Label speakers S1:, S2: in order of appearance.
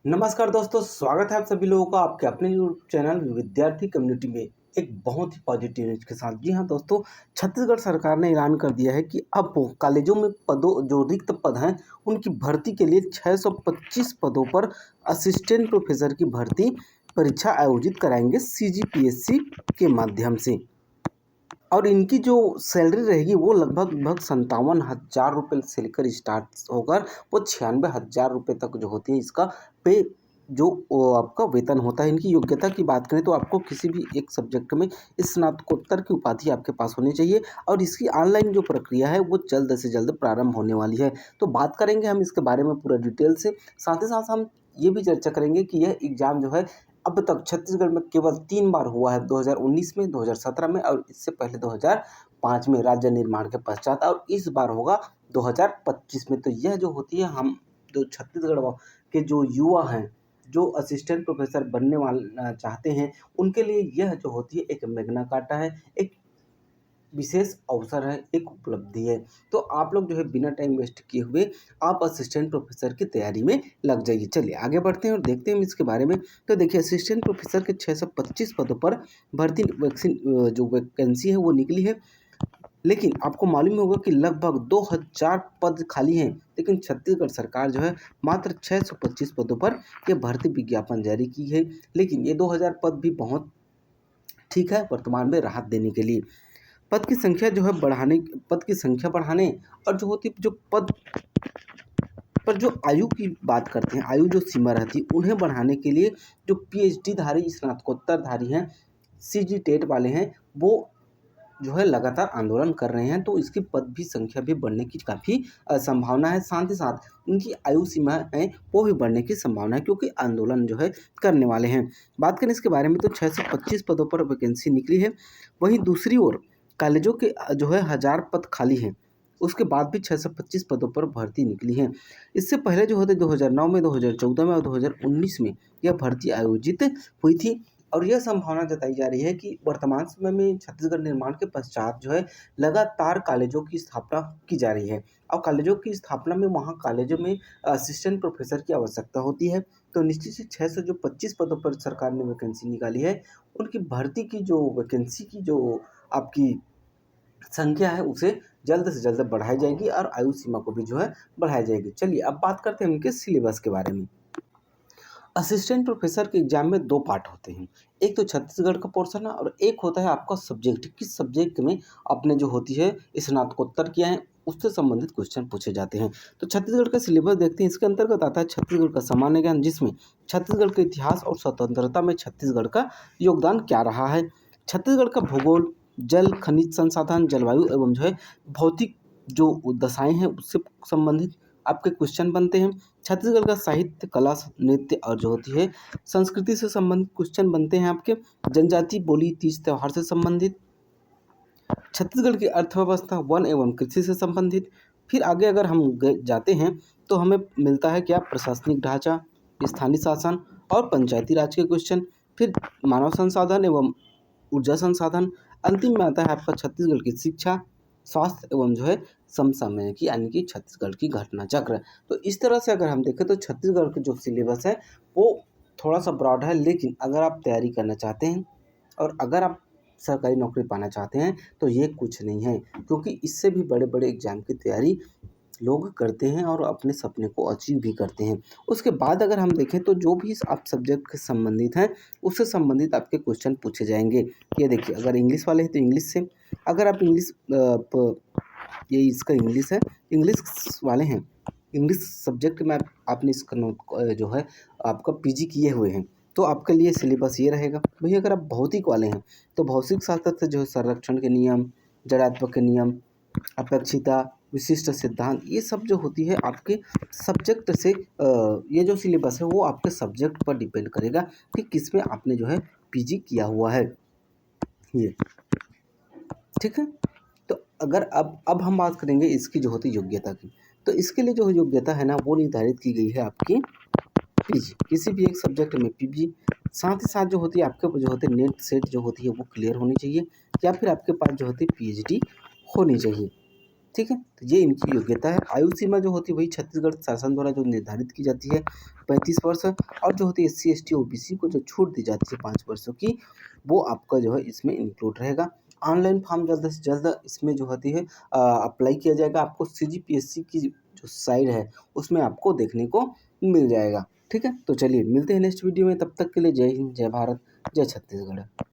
S1: नमस्कार दोस्तों, स्वागत है आप सभी लोगों का आपके अपने यूट्यूब चैनल विद्यार्थी कम्युनिटी में एक बहुत ही पॉजिटिव न्यूज के साथ। जी हाँ दोस्तों, छत्तीसगढ़ सरकार ने ऐलान कर दिया है कि अब वो कॉलेजों में पदों जो रिक्त पद हैं उनकी भर्ती के लिए 625 पदों पर असिस्टेंट प्रोफेसर की भर्ती परीक्षा आयोजित कराएंगे सीजीपीएससी के माध्यम से। और इनकी जो सैलरी रहेगी वो लगभग 57,000 रुपये से लेकर स्टार्ट होकर वो 96,000 रुपये तक जो होती है इसका पे जो आपका वेतन होता है। इनकी योग्यता की बात करें तो आपको किसी भी एक सब्जेक्ट में स्नातकोत्तर की उपाधि आपके पास होनी चाहिए और इसकी ऑनलाइन जो प्रक्रिया है वो जल्द से जल्द प्रारंभ होने वाली है। तो बात करेंगे हम इसके बारे में पूरा डिटेल से, साथ ही साथ हम ये भी चर्चा करेंगे कि यह एग्ज़ाम जो है अब तक छत्तीसगढ़ में केवल 3 बार हुआ है, 2019 में, 2017 में और इससे पहले 2005 में राज्य निर्माण के पश्चात, और इस बार होगा 2025 में। तो यह जो होती है, हम जो छत्तीसगढ़ के जो युवा हैं, जो असिस्टेंट प्रोफेसर बनने वाले चाहते हैं, उनके लिए यह जो होती है एक मैग्ना कार्टा है, एक विशेष अवसर है, एक उपलब्धि है। तो आप लोग जो है बिना टाइम वेस्ट किए हुए आप असिस्टेंट प्रोफेसर की तैयारी में लग जाइए। चलिए आगे बढ़ते हैं और देखते हैं इसके बारे में। तो देखिए, असिस्टेंट प्रोफेसर के 625 पदों पर भर्ती जो वैकेंसी है वो निकली है। लेकिन आपको मालूम होगा कि लगभग 2000 पद खाली हैं, लेकिन छत्तीसगढ़ सरकार जो है मात्र 625 पदों पर यह भर्ती विज्ञापन जारी की है। लेकिन ये 2000 पद भी बहुत ठीक है वर्तमान में राहत देने के लिए। पद की संख्या बढ़ाने और जो होती जो पद पर जो आयु की बात करते हैं, आयु जो सीमा रहती है उन्हें बढ़ाने के लिए जो पीएचडी धारी स्नातकोत्तर धारी हैं, सीजी टेट वाले हैं, वो जो है लगातार आंदोलन कर रहे हैं। तो इसकी पद भी संख्या भी बढ़ने की काफ़ी संभावना है। साथ ही साथ इनकी आयु सीमा है वो भी बढ़ने की संभावना है, क्योंकि आंदोलन जो है करने वाले हैं। बात करें इसके बारे में तो 625 पदों पर वैकेंसी निकली है। वहीं दूसरी ओर कॉलेजों के जो है 1000 पद खाली हैं, उसके बाद भी 625 पदों पर भर्ती निकली है। इससे पहले जो होते 2009 में, 2014 में और 2019 में यह भर्ती आयोजित हुई थी। और यह संभावना जताई जा रही है कि वर्तमान समय में छत्तीसगढ़ निर्माण के पश्चात जो है लगातार कॉलेजों की स्थापना की जा रही है, और कॉलेजों की स्थापना में वहाँ कॉलेजों में असिस्टेंट प्रोफेसर की आवश्यकता होती है। तो निश्चित से 625 पदों पर सरकार ने वैकेंसी निकाली है, उनकी भर्ती की जो वैकेंसी की जो आपकी संख्या है उसे जल्द से जल्द बढ़ाई जाएगी और आयु सीमा को भी जो है बढ़ाई जाएगी। चलिए अब बात करते हैं उनके सिलेबस के बारे में। असिस्टेंट प्रोफेसर के एग्जाम में 2 पार्ट होते हैं, एक तो छत्तीसगढ़ का पोर्शन है और एक होता है आपका सब्जेक्ट, किस सब्जेक्ट में आपने जो होती है स्नातकोत्तर किया है उससे संबंधित क्वेश्चन पूछे जाते हैं। तो छत्तीसगढ़ का सिलेबस देखते हैं। इसके अंतर्गत आता है छत्तीसगढ़ का सामान्य ज्ञान, जिसमें छत्तीसगढ़ के इतिहास और स्वतंत्रता में छत्तीसगढ़ का योगदान क्या रहा है, छत्तीसगढ़ का भूगोल, जल खनिज संसाधन, जलवायु एवं जो है भौतिक जो दशाएं हैं उससे संबंधित आपके क्वेश्चन बनते हैं। छत्तीसगढ़ का साहित्य, कला, नृत्य और जो होती है संस्कृति से संबंधित क्वेश्चन बनते हैं आपके। जनजाति बोली, तीज त्योहार से संबंधित। छत्तीसगढ़ की अर्थव्यवस्था, वन एवं कृषि से संबंधित। फिर आगे अगर हम जाते हैं तो हमें मिलता है क्या, प्रशासनिक ढांचा, स्थानीय शासन और पंचायती राज के क्वेश्चन। फिर मानव संसाधन एवं ऊर्जा संसाधन। अंतिम में आता है आपका छत्तीसगढ़ की शिक्षा, स्वास्थ्य एवं जो है समसामयिकी यानी कि छत्तीसगढ़ की घटना चक्र। तो इस तरह से अगर हम देखें तो छत्तीसगढ़ का जो सिलेबस है वो थोड़ा सा ब्रॉड है, लेकिन अगर आप तैयारी करना चाहते हैं और अगर आप सरकारी नौकरी पाना चाहते हैं तो ये कुछ नहीं है, क्योंकि इससे भी बड़े बड़े एग्जाम की तैयारी लोग करते हैं और अपने सपने को अचीव भी करते हैं। उसके बाद अगर हम देखें तो जो भी आप सब्जेक्ट से संबंधित हैं उससे संबंधित आपके क्वेश्चन पूछे जाएंगे। ये देखिए, अगर इंग्लिश वाले हैं तो इंग्लिश से, अगर आप ये इसका इंग्लिश है, इंग्लिश वाले हैं, इंग्लिश सब्जेक्ट में आपने इसका जो है आपका पीजी किए हुए हैं तो आपके लिए सिलेबस ये रहेगा। वही अगर आप भौतिक वाले हैं तो भौतिक शास्त्र से जो है संरक्षण के नियम, जड़त्व के नियम, अपेक्षिता, विशिष्ट सिद्धांत, ये सब जो होती है आपके सब्जेक्ट से ये जो सिलेबस है वो आपके सब्जेक्ट पर डिपेंड करेगा कि किस में आपने जो है पीजी किया हुआ है। ये ठीक है। तो अगर अब हम बात करेंगे इसकी जो होती योग्यता की, तो इसके लिए जो योग्यता है ना वो निर्धारित की गई है आपकी पीजी, किसी भी एक सब्जेक्ट में पीजी। साथ ही साथ जो होती है आपके जो होते हैं नेट सेट जो होती है वो क्लियर होनी चाहिए, या फिर आपके पास जो होती है पीएचडी होनी चाहिए। ठीक है, तो ये इनकी योग्यता है। आयु सीमा जो होती है वही छत्तीसगढ़ शासन द्वारा जो निर्धारित की जाती है 35 वर्ष, और जो होती है SC ST OBC को जो छूट दी जाती है 5 वर्षों की, वो आपका जो है इसमें इंक्लूड रहेगा। ऑनलाइन फॉर्म जल्द से जल्द इसमें जो होती है अप्लाई किया जाएगा। आपको CGPSC की जो साइट है उसमें आपको देखने को मिल जाएगा। ठीक है, तो चलिए मिलते हैं नेक्स्ट वीडियो में, तब तक के लिए जय हिंद, जय भारत, जय छत्तीसगढ़।